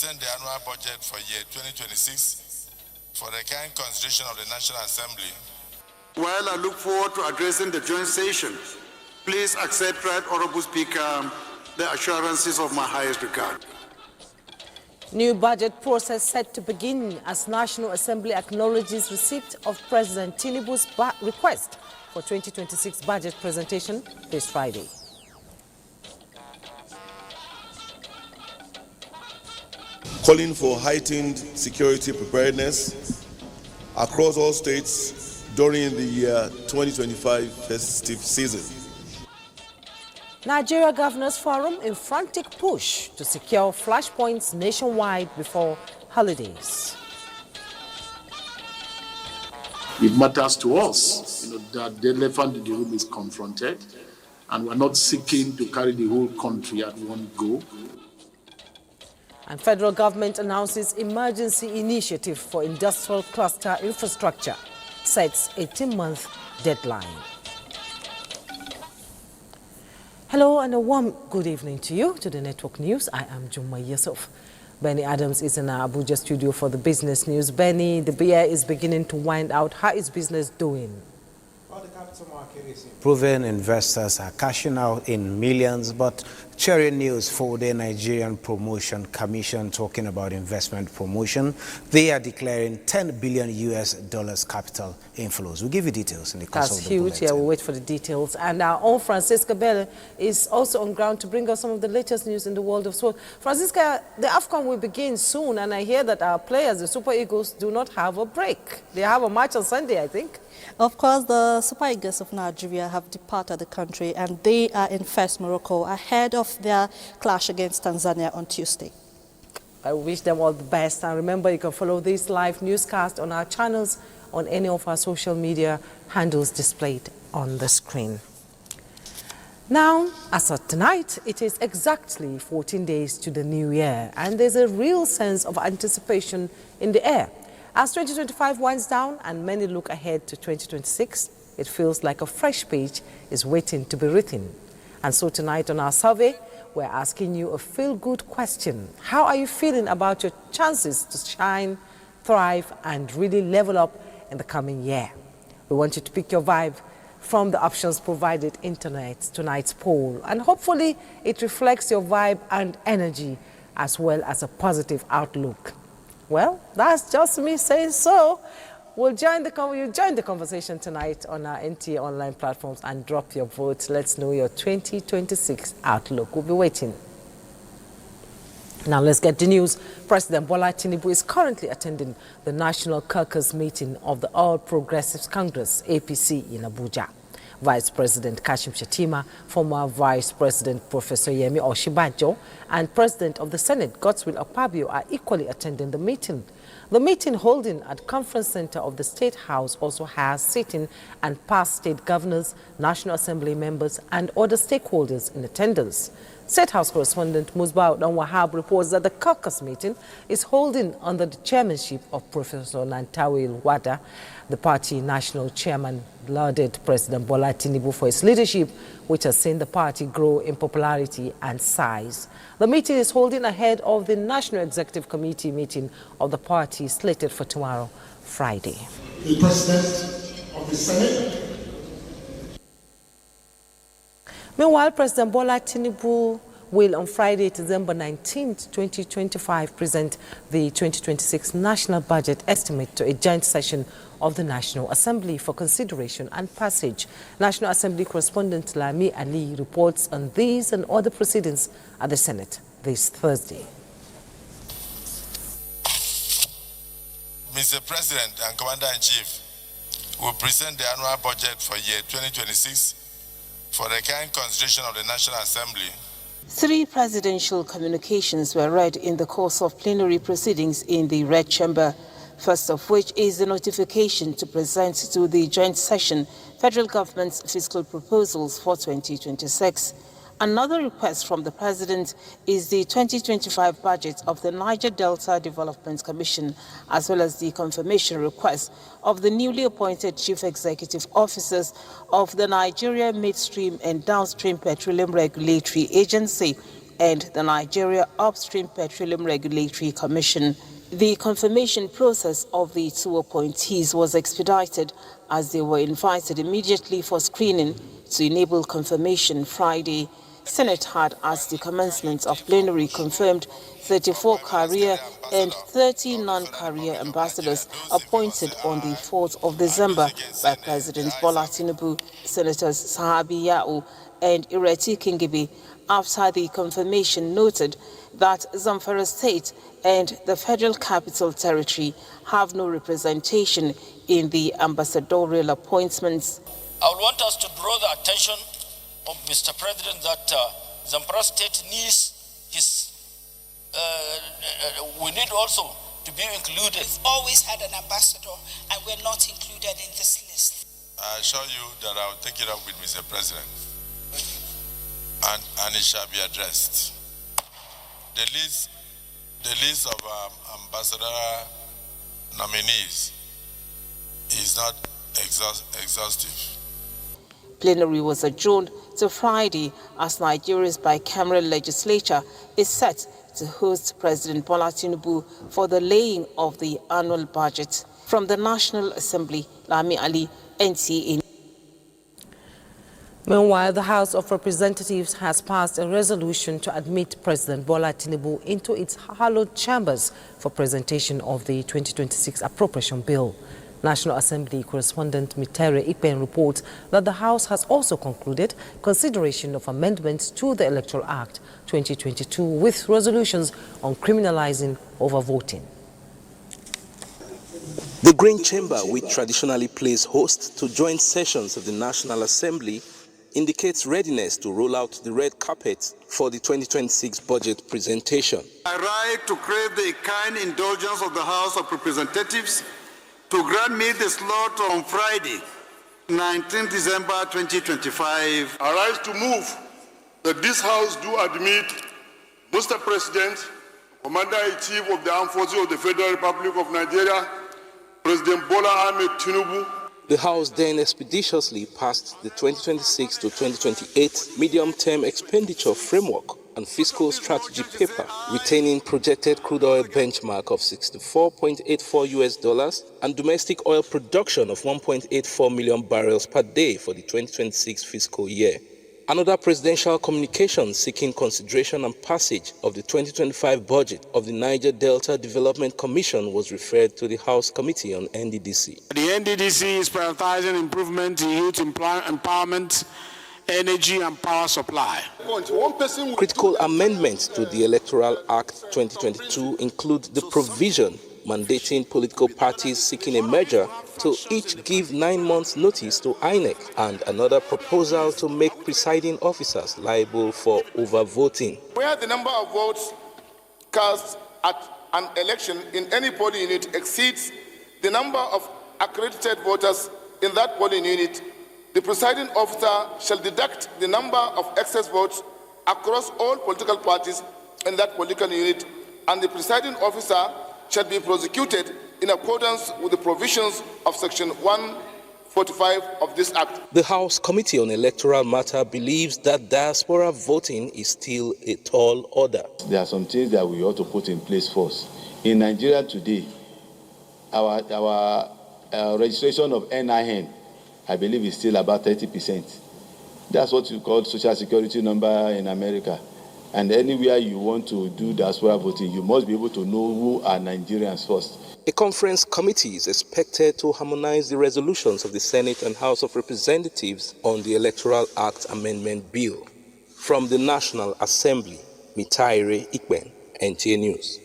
present the annual budget for year 2026 for the kind consideration of the National Assembly. While I look forward to addressing the joint session, please accept, Right Honorable Speaker, the assurances of my highest regard. New budget process set to begin as National Assembly acknowledges receipt of President Tinubu's request for 2026 budget presentation this Friday. Calling for heightened security preparedness across all states during the year 2025 festive season. Nigeria Governors Forum in frantic push to secure flashpoints nationwide before holidays. It matters to us, that the elephant in the room is confronted, and we're not seeking to carry the whole country at one go. And federal government announces emergency initiative for industrial cluster infrastructure, sets 18-month deadline. Hello and a warm good evening to you, to the Network News. I am Juma Yusuf. Benny Adams is in our Abuja studio for the business news. Benny, the beer is beginning to wind out. How is business doing? Well, the capital market is improving. Investors are cashing out in millions, but cheering news for the Nigerian Promotion Commission talking about investment promotion. They are declaring $10 billion capital inflows. We'll give you details in the course of the bulletin. That's huge. Yeah, we'll wait for the details. And our own Francisca Bell is also on ground to bring us some of the latest news in the world of sport. Francisca, the AFCON will begin soon, and I hear that our players, the Super Eagles, do not have a break. They have a match on Sunday, I think. Of course, the Super Eagles of Nigeria have departed the country, and they are in Fes, Morocco, ahead of their clash against Tanzania on Tuesday. I wish them all the best. And remember, you can follow this live newscast on our channels on any of our social media handles displayed on the screen. Now, as of tonight, it is exactly 14 days to the new year, and there's a real sense of anticipation in the air. As 2025 winds down and many look ahead to 2026, it feels like a fresh page is waiting to be written. And so tonight on our survey, we're asking you a feel-good question. How are you feeling about your chances to shine, thrive, and really level up in the coming year? We want you to pick your vibe from the options provided in tonight's poll. And hopefully it reflects your vibe and energy as well as a positive outlook. Well, that's just me saying so. You'll join the conversation tonight on our NTA online platforms and drop your vote. Let's know your 2026 outlook. We'll be waiting. Now let's get the news. President Bola Tinubu is currently attending the National Caucus meeting of the All Progressives Congress, APC, in Abuja. Vice President Kashim Shettima, former Vice President Professor Yemi Oshibajo, and President of the Senate, Godswill Akpabio, are equally attending the meeting. The meeting holding at Conference Center of the State House also has sitting and past state governors, National Assembly members, and other stakeholders in attendance. State House correspondent Musbah Wahab reports that the caucus meeting is holding under the chairmanship of Professor Nantawi Wada. The party national chairman lauded President Bola Tinubu for his leadership, which has seen the party grow in popularity and size. The meeting is holding ahead of the National Executive Committee meeting of the party slated for tomorrow, Friday. The President of the Senate. Meanwhile, President Bola Tinubu will on Friday, December 19, 2025, present the 2026 national budget estimate to a joint session of the National Assembly for consideration and passage. National Assembly correspondent Lami Ali reports on these and other proceedings at the Senate this Thursday. Mr. President and Commander-in-Chief will present the annual budget for year 2026 for the kind consideration of the National Assembly. 3 presidential communications were read in the course of plenary proceedings in the Red Chamber, first of which is the notification to present to the joint session federal government's fiscal proposals for 2026. Another request from the President is the 2025 budget of the Niger Delta Development Commission, as well as the confirmation request of the newly appointed Chief Executive Officers of the Nigeria Midstream and Downstream Petroleum Regulatory Agency, and the Nigeria Upstream Petroleum Regulatory Commission. The confirmation process of the two appointees was expedited as they were invited immediately for screening to enable confirmation Friday. Senate had, at the commencement of plenary, confirmed 34 career and 30 non-career ambassadors appointed on the 4th of December by President Bola Tinubu, Senators Sahabi Ya'u and Ireti Kingibe, after the confirmation noted that Zamfara State and the Federal Capital Territory have no representation in the ambassadorial appointments. I would want us to draw the attention of Mr. President that Zamfara State needs his, we need also to be included. We've always had an ambassador and we're not included in this list. I assure you that I will take it up with Mr. President and it shall be addressed. The list of ambassador nominees is not exhaustive. Plenary was adjourned to Friday as Nigeria's bicameral legislature is set to host President Bola Tinubu for the laying of the annual budget. From the National Assembly, Lami Ali, NTA. Meanwhile, the House of Representatives has passed a resolution to admit President Bola Tinubu into its hallowed chambers for presentation of the 2026 appropriation bill. National Assembly correspondent Mitere Ikpen reports that the House has also concluded consideration of amendments to the Electoral Act 2022 with resolutions on criminalizing overvoting. The Green Chamber, which traditionally plays host to joint sessions of the National Assembly, indicates readiness to roll out the red carpet for the 2026 budget presentation. I write to crave the kind indulgence of the House of Representatives to grant me the slot on Friday, 19 December 2025. I rise to move that this House do admit Mr. President, Commander-in-Chief of the Armed Forces of the Federal Republic of Nigeria, President Bola Ahmed Tinubu. The House then expeditiously passed the 2026 to 2028 medium-term expenditure framework and fiscal strategy paper, retaining projected crude oil benchmark of $64.84 and domestic oil production of 1.84 million barrels per day for the 2026 fiscal year. Another presidential communication seeking consideration and passage of the 2025 budget of the Niger Delta Development Commission was referred to the House Committee on NDDC. The NDDC is prioritizing improvement in youth empowerment, energy and power supply. Critical amendments to the Electoral Act 2022 include the provision mandating political parties seeking a merger to each give 9 months notice to INEC, and another proposal to make presiding officers liable for overvoting. Where the number of votes cast at an election in any polling unit exceeds the number of accredited voters in that polling unit, the presiding officer shall deduct the number of excess votes across all political parties in that political unit, and the presiding officer shall be prosecuted in accordance with the provisions of Section 145 of this Act. The House Committee on Electoral Matter believes that diaspora voting is still a tall order. There are some things that we ought to put in place first. In Nigeria today, our registration of NIN, I believe, is still about 30%. That's what you call social security number in America. And anywhere you want to do diaspora voting, you must be able to know who are Nigerians first. A conference committee is expected to harmonize the resolutions of the Senate and House of Representatives on the Electoral Act Amendment Bill. From the National Assembly, Mitaire Ikben, NTA News.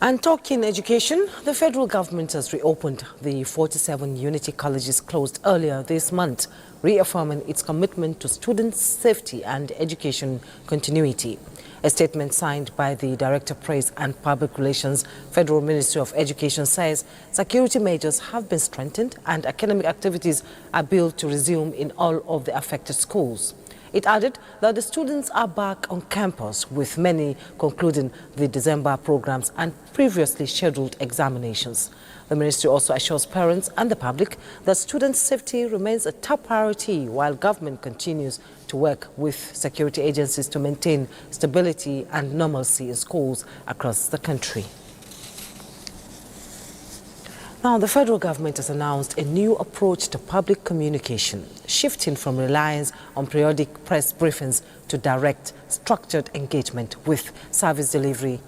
And talking education, the federal government has reopened the 47 Unity colleges closed earlier this month, reaffirming its commitment to student safety and education continuity. A statement signed by the Director of Press and Public Relations, Federal Ministry of Education, says security measures have been strengthened and academic activities are built to resume in all of the affected schools. It added that the students are back on campus, with many concluding the December programs and previously scheduled examinations. The ministry also assures parents and the public that student safety remains a top priority while government continues to work with security agencies to maintain stability and normalcy in schools across the country. Now, the federal government has announced a new approach to public communication, shifting from reliance on periodic press briefings to direct, structured engagement with service delivery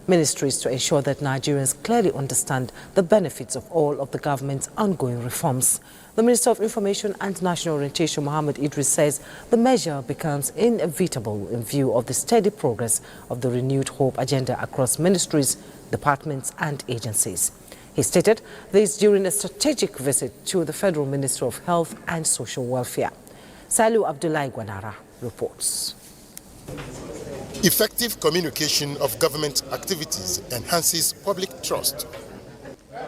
ministries to ensure that Nigerians clearly understand the benefits of all of the government's ongoing reforms. The Minister of Information and National Orientation, Mohammed Idris, says the measure becomes inevitable in view of the steady progress of the renewed hope agenda across ministries, departments and agencies. He stated this during a strategic visit to the Federal Minister of Health and Social Welfare. Salu Abdullahi Gwanara reports. Effective communication of government activities enhances public trust.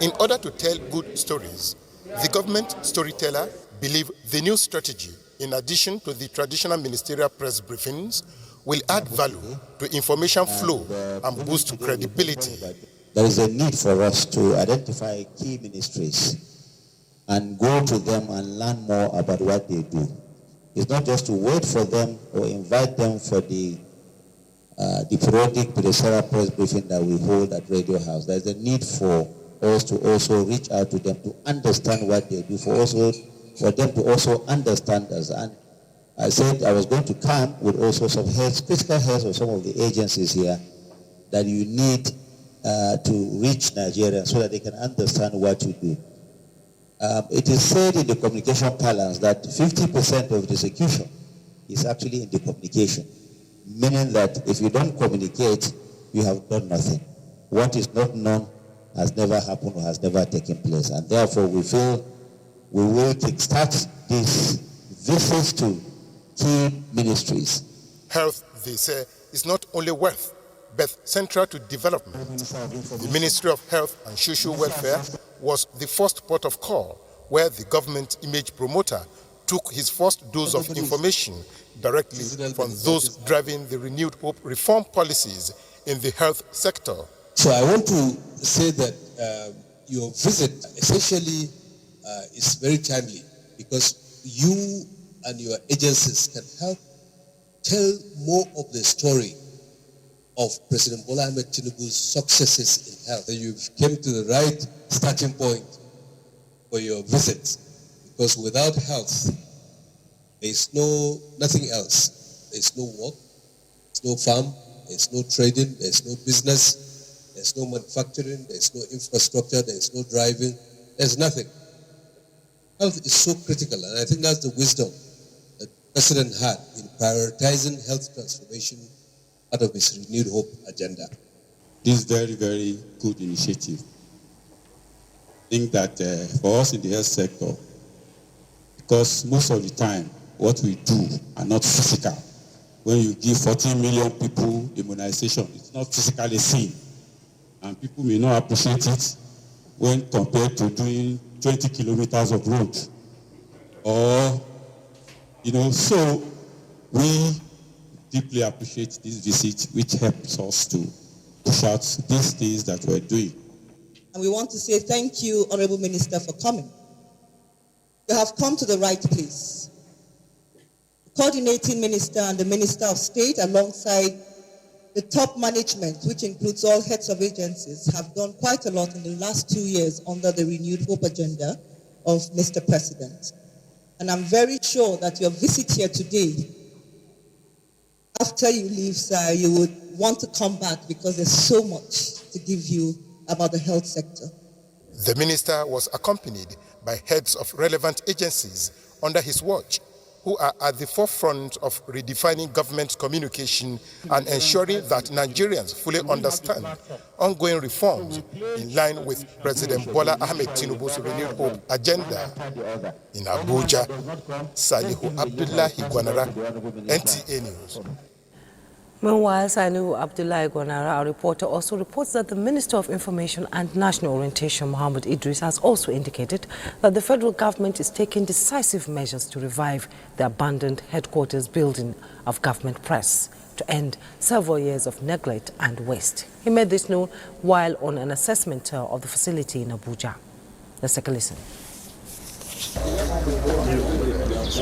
In order to tell good stories, the government storyteller believes the new strategy, in addition to the traditional ministerial press briefings, will add value to information flow and boost credibility. There is a need for us to identify key ministries and go to them and learn more about what they do. It's not just to wait for them or invite them for the periodic ministerial press briefing that we hold at Radio House. There's a need for us to also reach out to them to understand what they do, for them to also understand us. And I said I was going to come with also some heads, critical heads of some of the agencies here that you need to reach Nigerians so that they can understand what you do. It is said in the communication parlance that 50% of the execution is actually in the communication, meaning that if you don't communicate, you have done nothing. What is not known has never happened or has never taken place. And therefore, we feel we will kickstart these visits to key ministries. Health, they say, is not only wealth, but central to development. The Ministry of Health and Social Welfare was the first port of call where the government image promoter took his first dose of information directly from those driving the renewed hope reform policies in the health sector. So I want to say that your visit essentially is very timely because you and your agencies can help tell more of the story of President Bola Ahmed Tinubu's successes in health. You came to the right starting point for your visit, because without health, there is nothing else. There is no work, there is no farm, there is no trading, there is no business, there is no manufacturing, there is no infrastructure, there is no driving, there is nothing. Health is so critical, and I think that's the wisdom that the President had in prioritizing health transformation out of his renewed hope agenda. This is very, very good initiative. I think that for us in the health sector, because most of the time what we do are not physical. When you give 14 million people immunization, it's not physically seen. And people may not appreciate it when compared to doing 20 kilometers of road. Or, so we deeply appreciate this visit, which helps us to push out these things that we're doing. And we want to say thank you, Honorable Minister, for coming. You have come to the right place. The coordinating minister and the Minister of State, alongside the top management, which includes all heads of agencies, have done quite a lot in the last 2 years under the renewed hope agenda of Mr. President. And I'm very sure that your visit here today, after you leave, sir, you would want to come back because there's so much to give you about the health sector. The minister was accompanied by heads of relevant agencies under his watch, who are at the forefront of redefining government communication and ensuring that Nigerians fully understand ongoing reforms in line with President Bola Ahmed Tinubu's renewed hope agenda. In Abuja, Salihu Abdullahi Gwanara, NTA News. Meanwhile, Sanu Abdullahi Gwanara, our reporter, also reports that the Minister of Information and National Orientation, Mohammed Idris, has also indicated that the federal government is taking decisive measures to revive the abandoned headquarters building of government press to end several years of neglect and waste. He made this known while on an assessment tour of the facility in Abuja. Let's take a listen.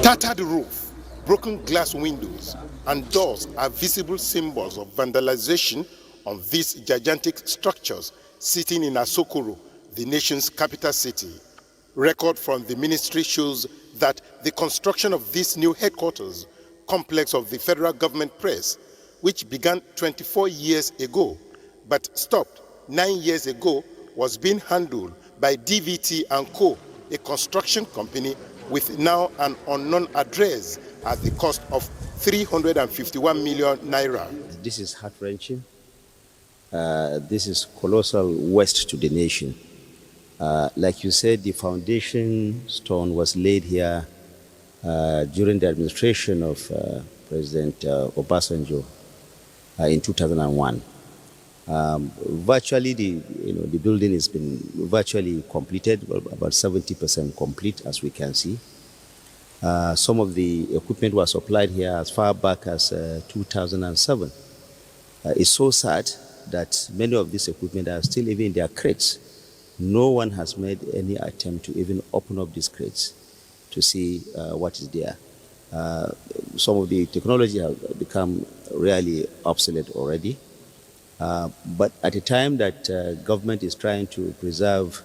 Tattered roof, broken glass windows and doors are visible symbols of vandalization on these gigantic structures sitting in Asokoro, the nation's capital city. Record from the ministry shows that the construction of this new headquarters complex of the federal government press, which began 24 years ago but stopped 9 years ago, was being handled by DVT & Co., a construction company with now an unknown address at the cost of 351 million naira. This is heart-wrenching. This is colossal waste to the nation. Like you said, the foundation stone was laid here during the administration of President Obasanjo in 2001. Virtually, the building has been virtually completed, about 70% complete, as we can see. Some of the equipment was supplied here as far back as 2007. It's so sad that many of this equipment are still even in their crates. No one has made any attempt to even open up these crates to see what is there. Some of the technology have become really obsolete already. But at a time that government is trying to preserve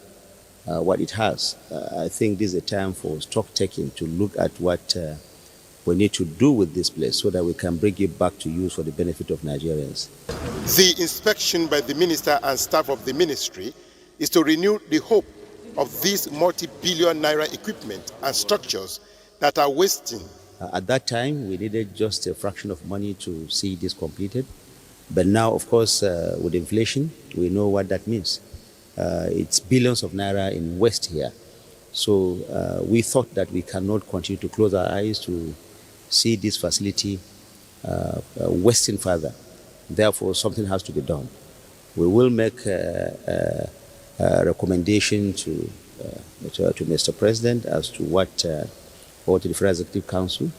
what it has, I think this is a time for stock taking to look at what we need to do with this place so that we can bring it back to use for the benefit of Nigerians. The inspection by the minister and staff of the ministry is to renew the hope of these multi-billion naira equipment and structures that are wasting. At that time, we needed just a fraction of money to see this completed. But now, of course, with inflation, we know what that means. It's billions of naira in waste here. So we thought that we cannot continue to close our eyes to see this facility wasting further. Therefore, something has to be done. We will make a recommendation to Mr. President as to what, or to the Federal Executive Council,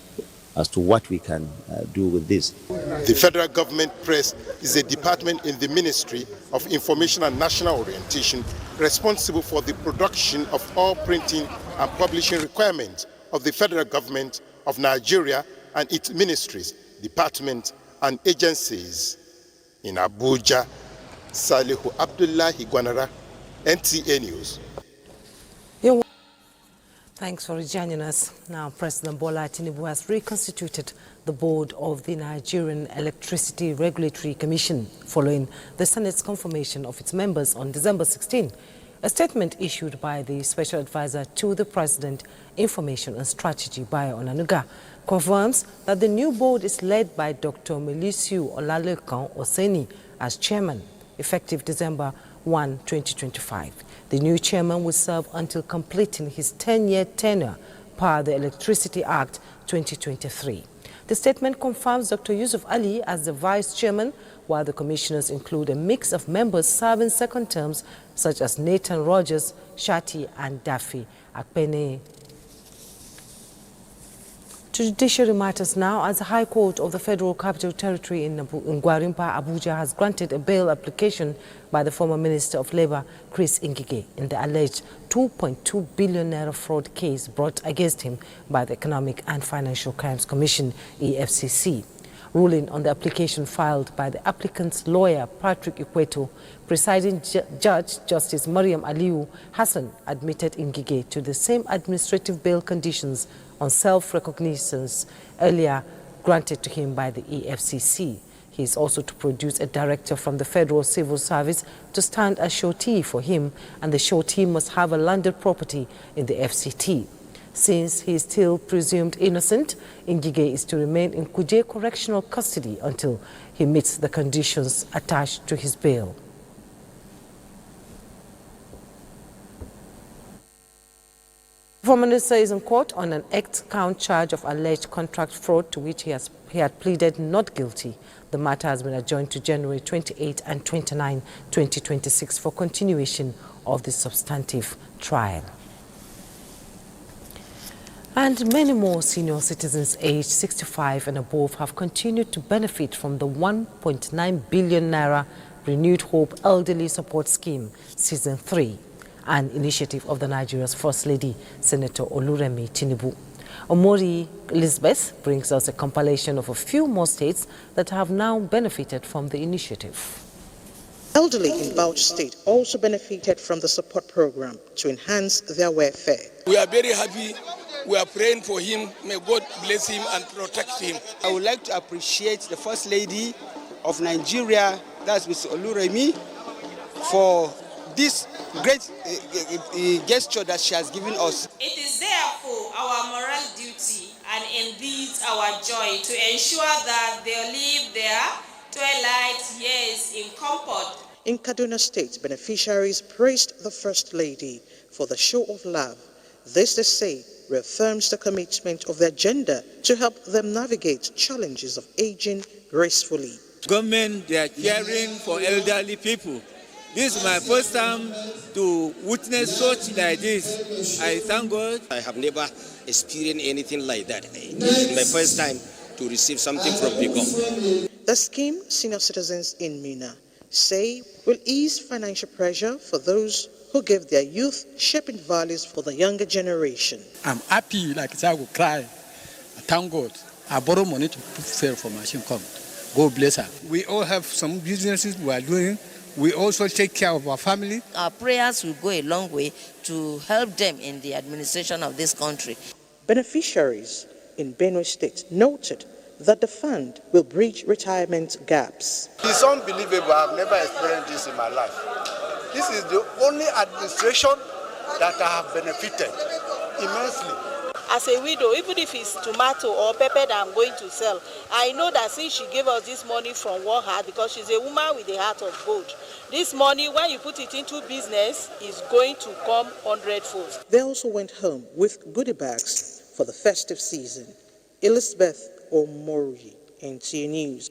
as to what we can do with this. The Federal Government Press is a department in the Ministry of Information and National Orientation responsible for the production of all printing and publishing requirements of the Federal Government of Nigeria and its ministries, departments, and agencies. In Abuja, Salihu Abdullahi Gwanara, NTA News. Thanks for joining us. Now, President Bola Tinubu has reconstituted the board of the Nigerian Electricity Regulatory Commission following the Senate's confirmation of its members on December 16. A statement issued by the Special Advisor to the President, Information and Strategy, Bayo Onanuga, confirms that the new board is led by Dr. Melisiu Olalekan Oseni as chairman, effective December 1, 2025. The new chairman will serve until completing his 10-year tenure per the Electricity Act 2023. The statement confirms Dr. Yusuf Ali as the vice chairman, while the commissioners include a mix of members serving second terms such as Nathan Rogers, Shati and Daffy Akpene. To judiciary matters now, as the High Court of the Federal Capital Territory in Gwarimpa, Abuja, has granted a bail application by the former Minister of Labour, Chris Ngige, in the alleged 2.2 billion naira fraud case brought against him by the Economic and Financial Crimes Commission, AFCC. Ruling on the application filed by the applicant's lawyer, Patrick Ikweto, presiding judge, Justice Mariam Aliu Hassan, admitted Ngige to the same administrative bail conditions on self-recognitions earlier granted to him by the EFCC. He is also to produce a director from the Federal Civil Service to stand as surety for him, and the surety must have a landed property in the FCT. Since he is still presumed innocent, Ngige is to remain in Kuje Correctional Custody until he meets the conditions attached to his bail. The former minister is in court on an 8-count charge of alleged contract fraud to which he had pleaded not guilty. The matter has been adjourned to January 28 and 29, 2026 for continuation of the substantive trial. And many more senior citizens aged 65 and above have continued to benefit from the 1.9 billion naira Renewed Hope Elderly Support Scheme, Season 3. An initiative of the Nigeria's First Lady, Senator Oluremi Tinubu. Omori Elizabeth brings us a compilation of a few more states that have now benefited from the initiative. Elderly in Bauchi State also benefited from the support program to enhance their welfare. We are very happy. We are praying for him. May God bless him and protect him. I would like to appreciate the First Lady of Nigeria, that's Ms. Oluremi, for this great gesture that she has given us. It is therefore our moral duty and indeed our joy to ensure that they live their twilight years in comfort. In Kaduna State, beneficiaries praised the First Lady for the show of love. This, they say, reaffirms the commitment of their gender to help them navigate challenges of aging gracefully. Government, they are caring for elderly people. This is my first time to witness such like this. I thank God. I have never experienced anything like that. This is my first time to receive something from people. The scheme, senior citizens in Mina say, will ease financial pressure for those who give their youth shaping values for the younger generation. I'm happy, like a child will cry. I thank God. I borrow money to put fuel for machine come. God bless her. We all have some businesses we are doing. We also take care of our family. Our prayers will go a long way to help them in the administration of this country. Beneficiaries in Benue State noted that the fund will bridge retirement gaps. It's unbelievable. I've never experienced this in my life. This is the only administration that I have benefited immensely. As a widow, even if it's tomato or pepper that I'm going to sell, I know that since she gave us this money from one heart, because she's a woman with a heart of gold, this money, when you put it into business, is going to come 100-fold. They also went home with goodie bags for the festive season. Elizabeth Omori, NT News.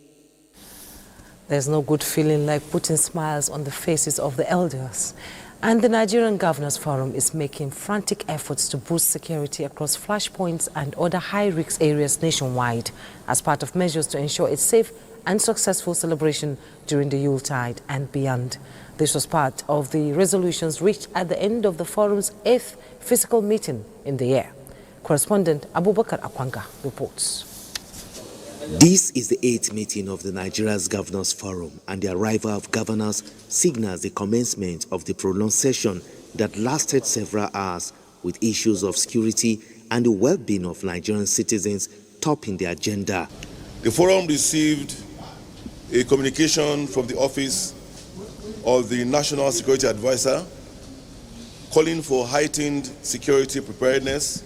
There's no good feeling like putting smiles on the faces of the elders. And the Nigerian Governors Forum is making frantic efforts to boost security across flashpoints and other high-risk areas nationwide as part of measures to ensure a safe and successful celebration during the Yuletide and beyond. This was part of the resolutions reached at the end of the forum's 8th physical meeting in the year. Correspondent Abubakar Akwanga reports. This is the 8th meeting of the Nigeria's Governors Forum, and the arrival of governors signals the commencement of the prolonged session that lasted several hours, with issues of security and the well-being of Nigerian citizens topping the agenda. The forum received a communication from the Office of the National Security Advisor calling for heightened security preparedness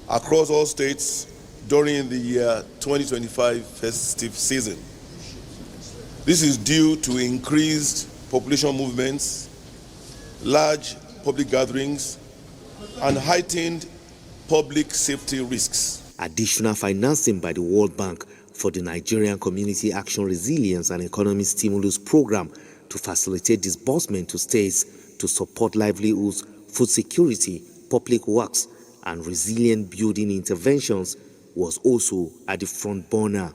across all states during the year 2025 festive season. This is due to increased population movements, large public gatherings, and heightened public safety risks. Additional financing by the World Bank for the Nigerian Community Action Resilience and Economic Stimulus Program to facilitate disbursement to states to support livelihoods, food security, public works, and resilient building interventions was also at the front burner.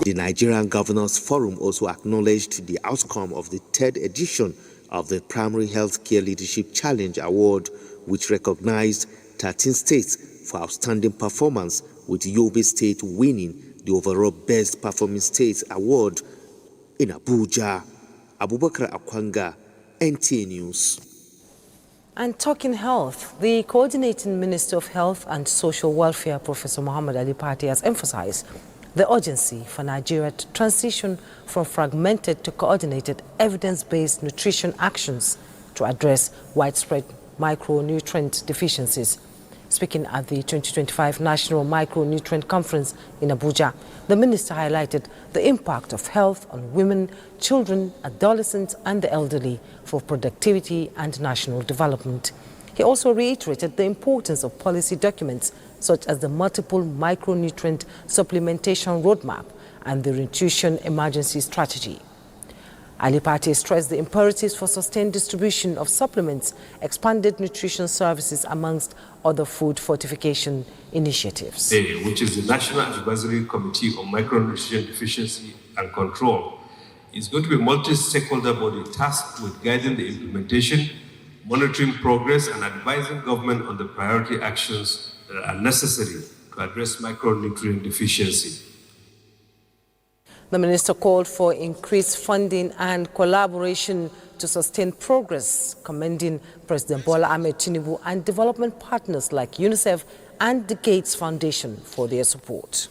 The Nigerian Governors Forum also acknowledged the outcome of the 3rd edition of the Primary Healthcare Leadership Challenge Award, which recognized 13 states for outstanding performance, with Yobe State winning the overall Best Performing State Award. In Abuja, Abubakar Akwanga, NTA News. And talking health, the Coordinating Minister of Health and Social Welfare, Professor Muhammad Ali Pati, has emphasized the urgency for Nigeria to transition from fragmented to coordinated evidence-based nutrition actions to address widespread micronutrient deficiencies. Speaking at the 2025 National Micronutrient Conference in Abuja, the minister highlighted the impact of health on women, children, adolescents, and the elderly for productivity and national development. He also reiterated the importance of policy documents such as the multiple micronutrient supplementation roadmap and the nutrition emergency strategy. Ali Pati stressed the imperatives for sustained distribution of supplements, expanded nutrition services, amongst other food fortification initiatives. Which is the National Advisory Committee on Micronutrition Deficiency and Control, is going to be a multi-stakeholder body tasked with guiding the implementation, monitoring progress, and advising government on the priority actions are necessary to address micronutrient deficiency. The minister called for increased funding and collaboration to sustain progress, commending President Bola Ahmed Tinubu and development partners like UNICEF and the Gates Foundation for their support.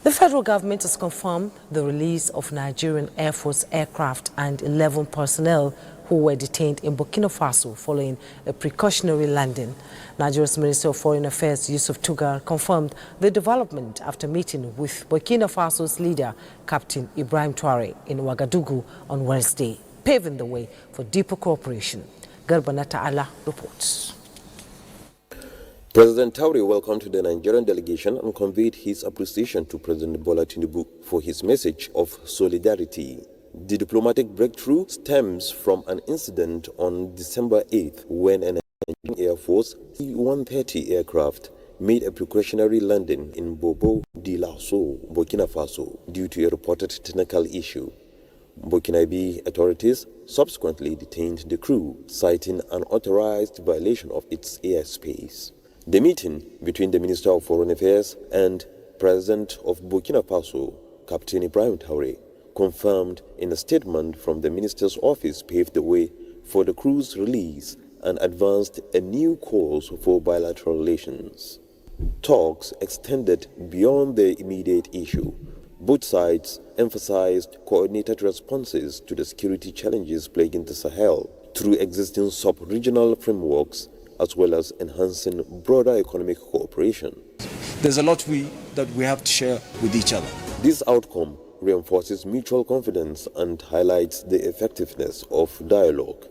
The federal government has confirmed the release of Nigerian Air Force aircraft and 11 personnel who were detained in Burkina Faso following a precautionary landing. Nigeria's Minister of Foreign Affairs, Yusuf Tugar, confirmed the development after meeting with Burkina Faso's leader, Captain Ibrahim Traore, in Ouagadougou on Wednesday, paving the way for deeper cooperation. Garbanata Allah reports. President Traore welcomed the Nigerian delegation and conveyed his appreciation to President Bola Tinubu for his message of solidarity. The diplomatic breakthrough stems from an incident on December 8th when an Nigerian Air Force C-130 aircraft made a precautionary landing in Bobo Dioulasso, Burkina Faso, due to a reported technical issue. Burkinabe authorities subsequently detained the crew, citing an unauthorized violation of its airspace. The meeting between the Minister of Foreign Affairs and President of Burkina Faso, Captain Ibrahim Traore, confirmed in a statement from the minister's office, paved the way for the crew's release and advanced a new course for bilateral relations. Talks extended beyond the immediate issue. Both sides emphasized coordinated responses to the security challenges plaguing the Sahel through existing sub-regional frameworks, as well as enhancing broader economic cooperation. There's a lot that we have to share with each other. This outcome reinforces mutual confidence and highlights the effectiveness of dialogue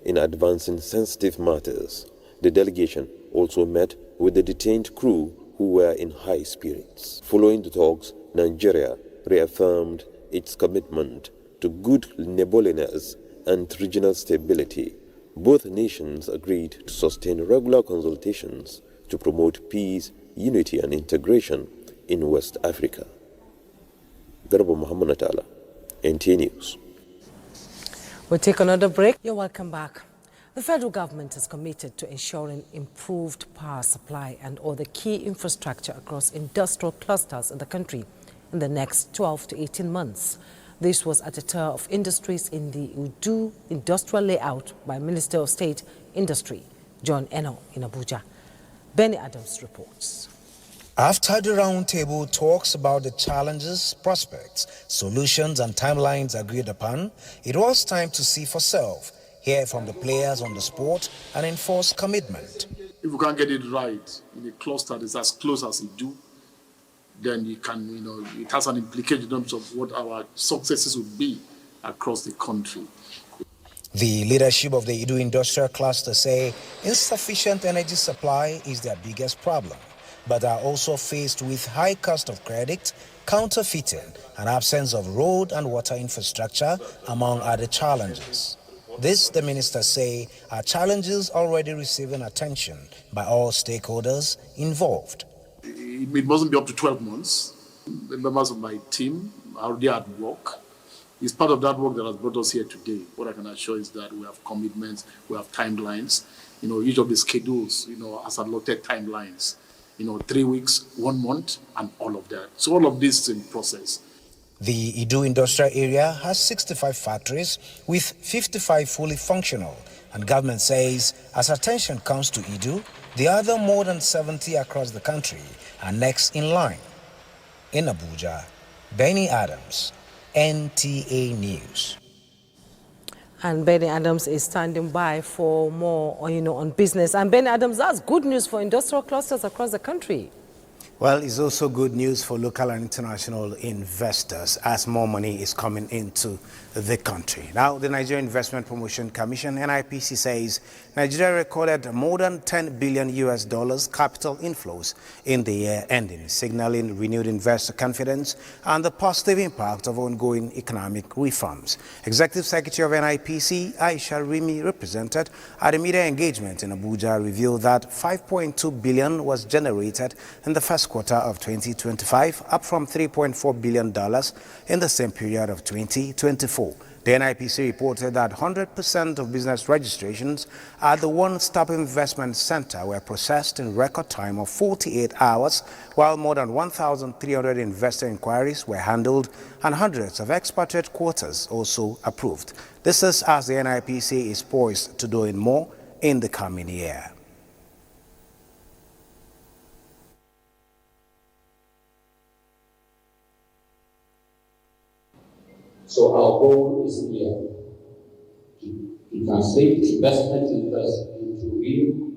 in advancing sensitive matters. The delegation also met with the detained crew who were in high spirits. Following the talks, Nigeria reaffirmed its commitment to good neighborliness and regional stability. Both nations agreed to sustain regular consultations to promote peace, unity and integration in West Africa. Garba Muhammad Natala, NT News. We'll take another break. You're welcome back. The federal government is committed to ensuring improved power supply and other key infrastructure across industrial clusters in the country in the next 12 to 18 months. This was at a tour of industries in the Udu industrial layout by Minister of State Industry, John Eno, in Abuja. Benny Adams reports. After the roundtable talks about the challenges, prospects, solutions and timelines agreed upon, it was time to see for self, hear from the players on the sport and enforce commitment. If we can't get it right in a cluster that's as close as it do, then you can, it has an implication in terms of what our successes would be across the country. The leadership of the Idu Industrial Cluster say insufficient energy supply is their biggest problem, but are also faced with high cost of credit, counterfeiting, and absence of road and water infrastructure, among other challenges. This, the minister say, are challenges already receiving attention by all stakeholders involved. It mustn't be up to 12 months. The members of my team are already at work. It's part of that work that has brought us here today. What I can assure is that we have commitments, we have timelines. Each of the schedules, has allotted timelines. 3 weeks, 1 month, and all of that. So all of this is in process. The Idu industrial area has 65 factories with 55 fully functional, and government says as attention comes to Idu, the other more than 70 across the country are next in line. In Abuja, Benny Adams, NTA News. And Benny Adams is standing by for more, on business. And Benny Adams, that's good news for industrial clusters across the country. Well, it's also good news for local and international investors as more money is coming into the country. Now, the Nigerian Investment Promotion Commission, NIPC, says Nigeria recorded more than $10 billion capital inflows in the year ending, signaling renewed investor confidence and the positive impact of ongoing economic reforms. Executive Secretary of NIPC, Aisha Rimi, represented at a media engagement in Abuja, revealed that $5.2 billion was generated in the first quarter of 2025, up from $3.4 billion in the same period of 2024. The NIPC reported that 100% of business registrations at the one-stop investment center were processed in record time of 48 hours, while more than 1,300 investor inquiries were handled and hundreds of expatriate quotas also approved. This is as the NIPC is poised to do more in the coming year. So our goal is clear, to translate investment interest into real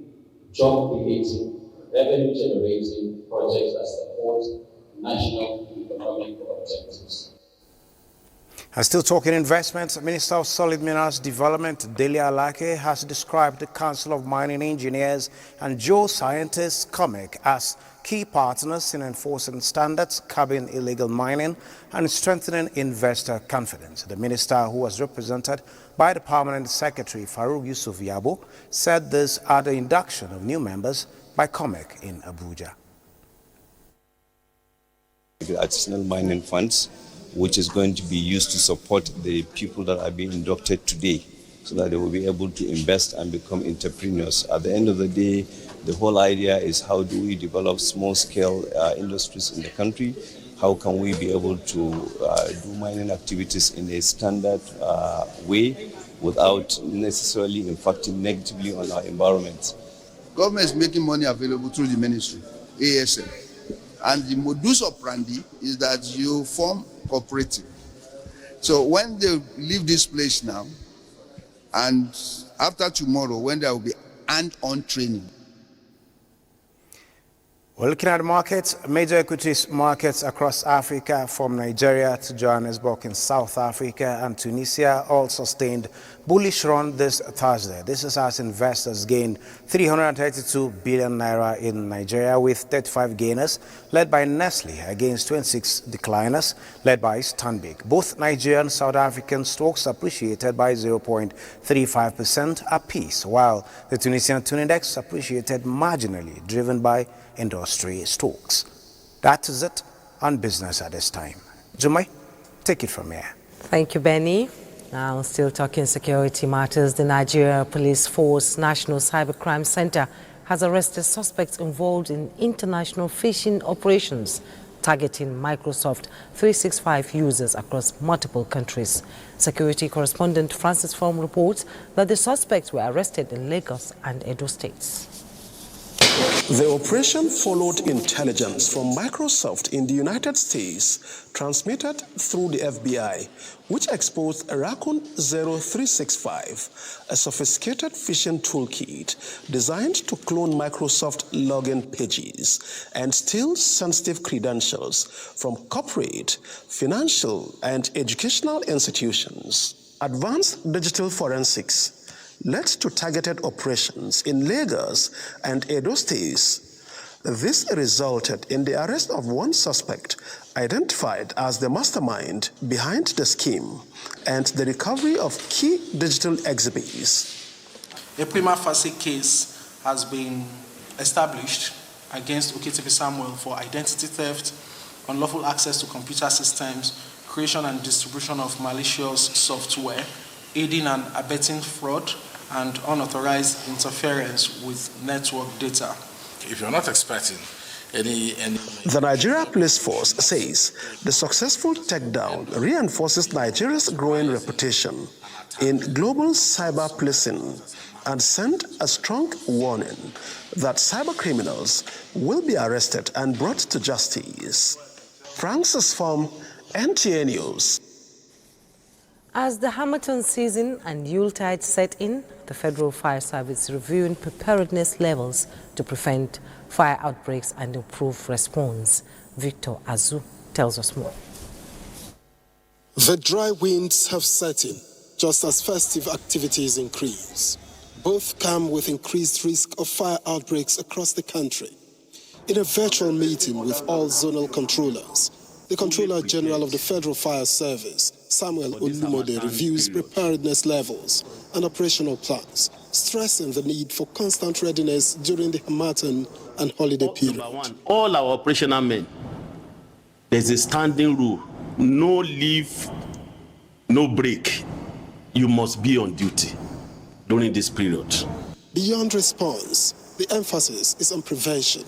job-creating, revenue-generating projects that support national economic objectives. And still talking investments, Minister of Solid Minerals Development, Dele Alake, has described the Council of Mining Engineers and Geoscientists, COMEC, as key partners in enforcing standards, curbing illegal mining, and strengthening investor confidence. The minister, who was represented by the Permanent Secretary, Farouk Yusuf Yabo, said this at the induction of new members by COMEC in Abuja. The artisanal mining funds, which is going to be used to support the people that are being inducted today, so that they will be able to invest and become entrepreneurs. At the end of the day, the whole idea is how do we develop small-scale industries in the country? How can we be able to do mining activities in a standard way without necessarily impacting negatively on our environment? Government is making money available through the ministry, ASM. And the modus operandi is that you form cooperative. So when they leave this place now, and after tomorrow, when there will be hand-on training. Well, looking at the markets, major equities markets across Africa, from Nigeria to Johannesburg in South Africa and Tunisia, all sustained bullish run this Thursday. This is as investors gained 332 billion naira in Nigeria, with 35 gainers, led by Nestle, against 26 decliners, led by Stanbic. Both Nigerian and South African stocks appreciated by 0.35% apiece, while the Tunisian Tune Index appreciated marginally, driven by industry stocks. That is it on business at this time. Jumai, take it from here. Thank you, Benny. Now, still talking security matters, the Nigeria Police Force National Cybercrime Center has arrested suspects involved in international phishing operations targeting Microsoft 365 users across multiple countries. Security correspondent Francis Form reports that the suspects were arrested in Lagos and Edo states. The operation followed intelligence from Microsoft in the United States transmitted through the FBI, which exposed Raccoon 0365, a sophisticated phishing toolkit designed to clone Microsoft login pages and steal sensitive credentials from corporate, financial, and educational institutions. Advanced digital forensics led to targeted operations in Lagos and Edo states. This resulted in the arrest of one suspect, identified as the mastermind behind the scheme, and the recovery of key digital exhibits. A prima facie case has been established against Okitibi Samuel for identity theft, unlawful access to computer systems, creation and distribution of malicious software, aiding and abetting fraud, and unauthorized interference with network data. If you're not expecting any... The Nigeria Police Force says the successful takedown reinforces Nigeria's growing reputation in global cyber policing and sent a strong warning that cyber criminals will be arrested and brought to justice. Francis Form, NTA News. As the Hamilton season and Yuletide set in, the Federal Fire Service is reviewing preparedness levels to prevent fire outbreaks and improve response. Victor Azu tells us more. The dry winds have set in just as festive activities increase. Both come with increased risk of fire outbreaks across the country. In a virtual meeting with all zonal controllers, the Controller General of the Federal Fire Service, Samuel Olumode, reviews preparedness levels and operational plans, stressing the need for constant readiness during the Hamilton and holiday period. All our operational men, there's a standing rule: no leave, no break. you must be on duty during this period. Beyond response, the emphasis is on prevention.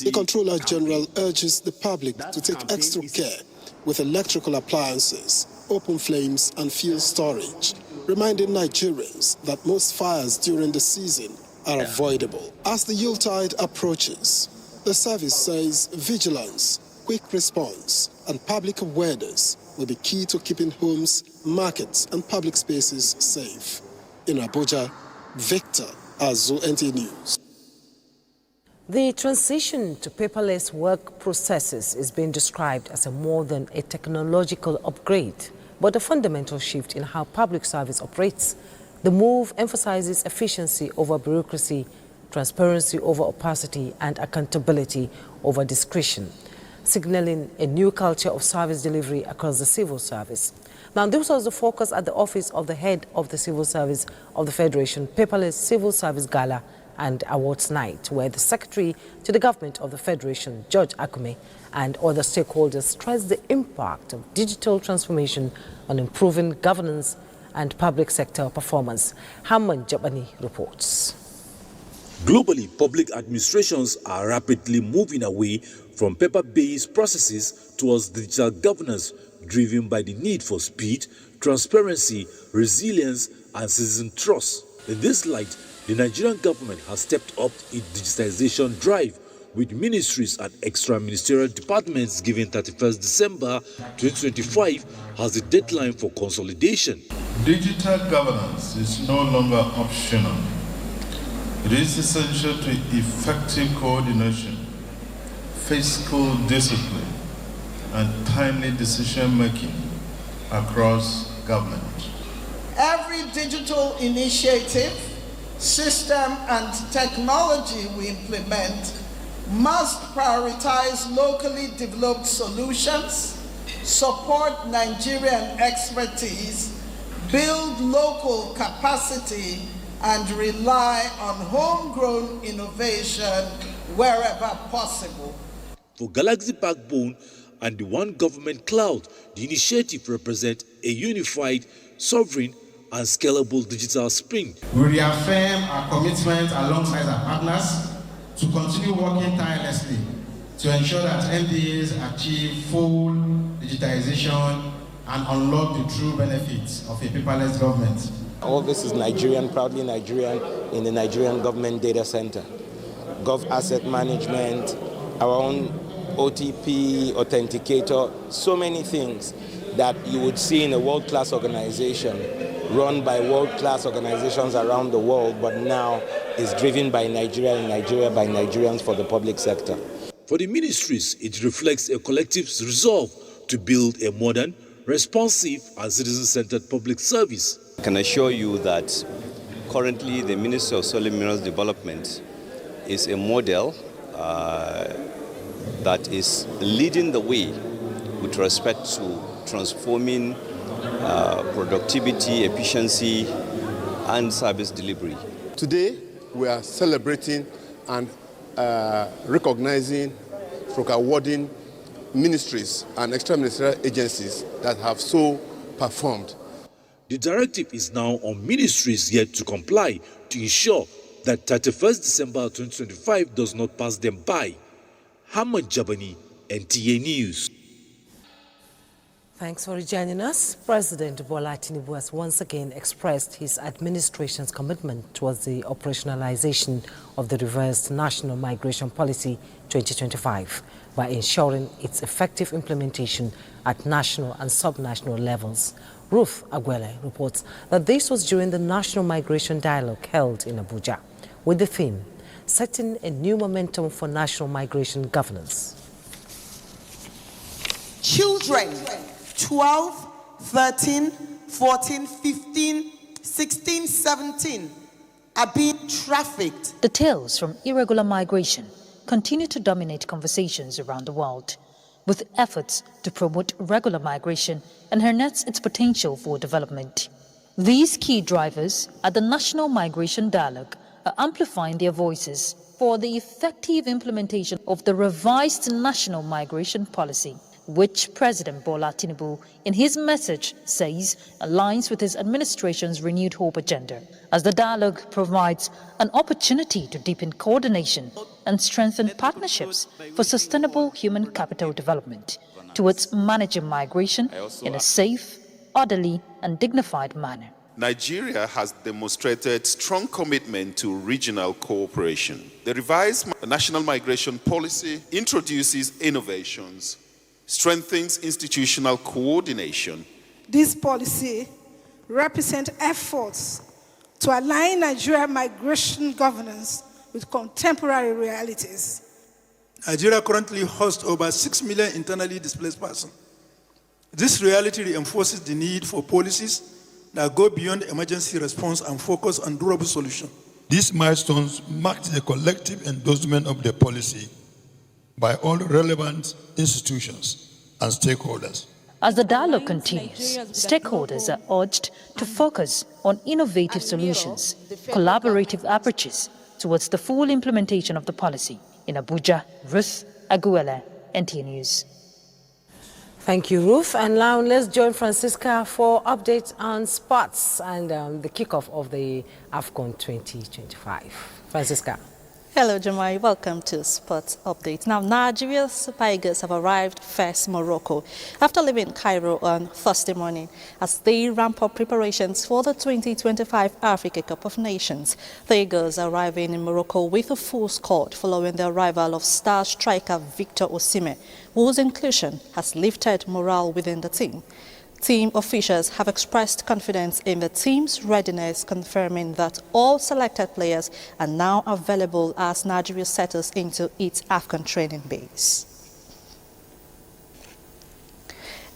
The Controller General urges the public to take extra care with electrical appliances, open flames and fuel storage, reminding Nigerians that most fires during the season are avoidable. As the Yuletide approaches, the service says vigilance, quick response and public awareness will be key to keeping homes, markets and public spaces safe. In Abuja, Victor Azu, NTA News. The transition to paperless work processes is being described as more than a technological upgrade, but a fundamental shift in how public service operates. The move emphasizes efficiency over bureaucracy, transparency over opacity, and accountability over discretion, signaling a new culture of service delivery across the civil service. Now, this was the focus at the office of the head of the Civil Service of the Federation, Paperless Civil Service Gala and Awards Night, where the Secretary to the Government of the Federation, George Akume, and other stakeholders stressed the impact of digital transformation on improving governance and public sector performance. Hamman Jabani reports. Globally, public administrations are rapidly moving away from paper-based processes towards digital governance, driven by the need for speed, transparency, resilience, and citizen trust. In this light, the Nigerian government has stepped up its digitization drive, with ministries and extra-ministerial departments given 31st December 2025 as the deadline for consolidation. Digital governance is no longer optional. It is essential to effective coordination, fiscal discipline, and timely decision-making across government. Every digital initiative, system, and technology we implement must prioritize locally developed solutions, support Nigerian expertise, build local capacity, and rely on homegrown innovation wherever possible. For Galaxy Backbone and the One Government Cloud, the initiative represents a unified, sovereign, and scalable digital spring. We reaffirm our commitment alongside our partners to continue working tirelessly to ensure that MDAs achieve full digitization and unlock the true benefits of a paperless government. All this is Nigerian, proudly Nigerian, in the Nigerian government data center. Gov asset management, our own OTP, authenticator, so many things that you would see in a world-class organization run by world-class organizations around the world, but now is driven by Nigeria and Nigeria by Nigerians for the public sector. For the ministries, it reflects a collective resolve to build a modern, responsive, and citizen-centered public service. I can assure you that currently the Ministry of Solid Minerals Development is a model that is leading the way with respect to transforming productivity, efficiency, and service delivery. Today, we are celebrating and recognizing, awarding ministries and extra-ministerial agencies that have so performed. The directive is now on ministries yet to comply to ensure that 31st December 2025 does not pass them by. Hamad Jabani, NTA News. Thanks for joining us. President Bola Tinubu has once again expressed his administration's commitment towards the operationalization of the revised National Migration Policy 2025 by ensuring its effective implementation at national and subnational levels. Ruth Aguele reports that this was during the National Migration Dialogue held in Abuja with the theme, Setting a New Momentum for National Migration Governance. Children 12, 13, 14, 15, 16, 17 are being trafficked. The tales from irregular migration continue to dominate conversations around the world, with efforts to promote regular migration and harness its potential for development. These key drivers at the National Migration Dialogue are amplifying their voices for the effective implementation of the revised National Migration Policy. which President Bola Tinubu, in his message, says aligns with his administration's renewed hope agenda, as the dialogue provides an opportunity to deepen coordination and strengthen partnerships for sustainable human capital development towards managing migration in a safe, orderly, and dignified manner. Nigeria has demonstrated strong commitment to regional cooperation. The revised national migration policy introduces innovations, strengthens institutional coordination. This policy represents efforts to align Nigerian migration governance with contemporary realities. Nigeria currently hosts over 6 million internally displaced persons. This reality reinforces the need for policies that go beyond emergency response and focus on durable solutions. These milestones marked the collective endorsement of the policy by all relevant institutions and stakeholders. As the dialogue continues, stakeholders are urged to focus on innovative solutions, collaborative approaches towards the full implementation of the policy. In Abuja, Ruth Aguela, NTA News. Thank you, Ruth. And now let's join Francisca for updates on sports and the kickoff of the AFCON 2025. Francisca. Hello, Jamai. Welcome to Sports Update. Now, Nigeria's Tigers have arrived first Morocco after leaving Cairo on Thursday morning as they ramp up preparations for the 2025 Africa Cup of Nations. The Eagles are arriving in Morocco with a full squad following the arrival of star striker Victor Osimhen, whose inclusion has lifted morale within the team. Team officials have expressed confidence in the team's readiness, confirming that all selected players are now available as Nigeria settles into its AFCON training base.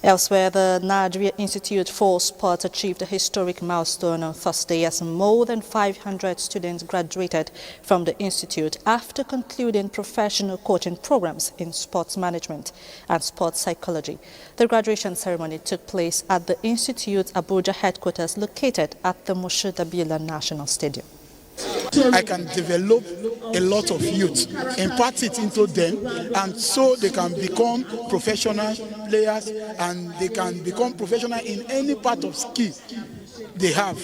Elsewhere, the Nigeria Institute for Sport achieved a historic milestone on Thursday as more than 500 students graduated from the institute after concluding professional coaching programs in sports management and sports psychology. The graduation ceremony took place at the institute's Abuja headquarters located at the Moshood Abiola National Stadium. I can develop a lot of youth, impart it into them, and so they can become professional players and they can become professional in any part of skill they have.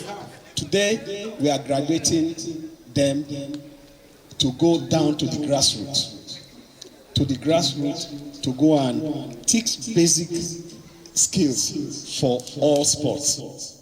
Today, we are graduating them to go down to the grassroots, to go and teach basic skills for all sports.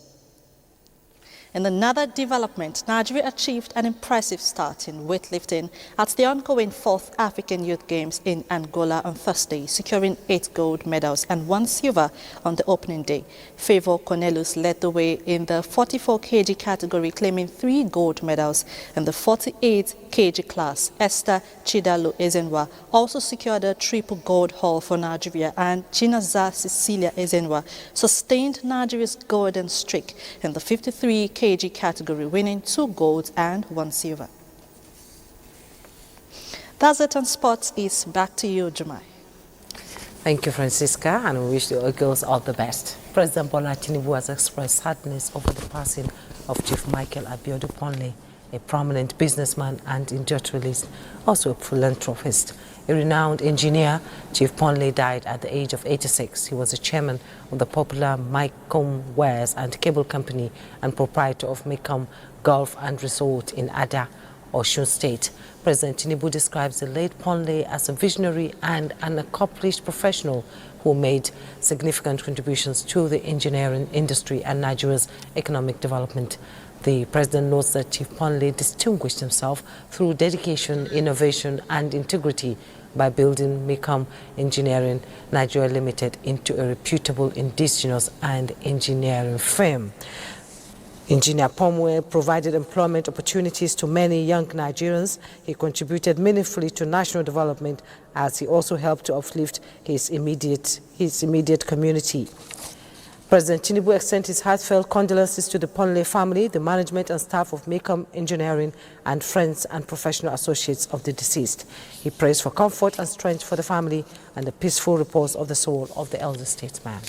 In another development, Nigeria achieved an impressive start in weightlifting at the ongoing 4th African Youth Games in Angola on Thursday, securing 8 gold medals and 1 silver on the opening day. Favor Cornelius led the way in the 44 kg category, claiming 3 gold medals. In the 48 kg class, Esther Chidalo Ezenwa also secured a triple gold haul for Nigeria, and Chinaza Cecilia Ezenwa sustained Nigeria's golden streak in the 53 kg category, winning 2 golds and 1 silver. That's it on sports. Is back to you, Jamai. Thank you, Francisca, and we wish the girls all the best. President Bola Tinubu has expressed sadness over the passing of Chief Michael Abiodun Ponle, a prominent businessman and industrialist, also a philanthropist. A renowned engineer, Chief Ponle died at the age of 86. He was the chairman of the popular Mycom Wares and Cable Company and proprietor of Mycom Golf and Resort in Ada, Osun State. President Tinubu describes the late Ponle as a visionary and an accomplished professional who made significant contributions to the engineering industry and Nigeria's economic development. The president notes that Chief Ponle distinguished himself through dedication, innovation, and integrity by building Mycom Engineering Nigeria Limited into a reputable indigenous and engineering firm. Engineer Ponle provided employment opportunities to many young Nigerians. He contributed meaningfully to national development as he also helped to uplift his immediate community. President Tinubu extends his heartfelt condolences to the Ponle family, the management and staff of Mycom Engineering, and friends and professional associates of the deceased. He prays for comfort and strength for the family and the peaceful repose of the soul of the elder statesman.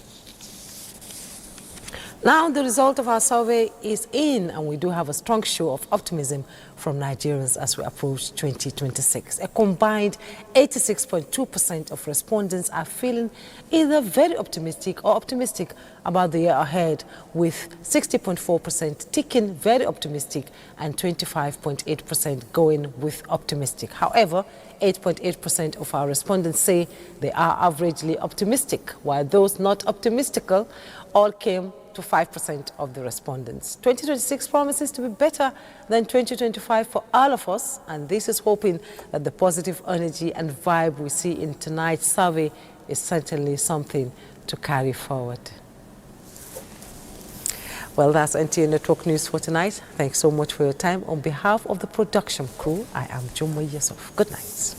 Now, the result of our survey is in, and we do have a strong show of optimism from Nigerians as we approach 2026. A combined 86.2% of respondents are feeling either very optimistic or optimistic about the year ahead, with 60.4% ticking very optimistic and 25.8% going with optimistic. However, 8.8% of our respondents say they are averagely optimistic, while those not optimistical all came to 5% of the respondents. 2026 promises to be better than 2025 for all of us, and this is hoping that the positive energy and vibe we see in tonight's survey is certainly something to carry forward. Well, that's NTA Network News for tonight. Thanks so much for your time. On behalf of the production crew, I am Jumwe Yusuf. Good night.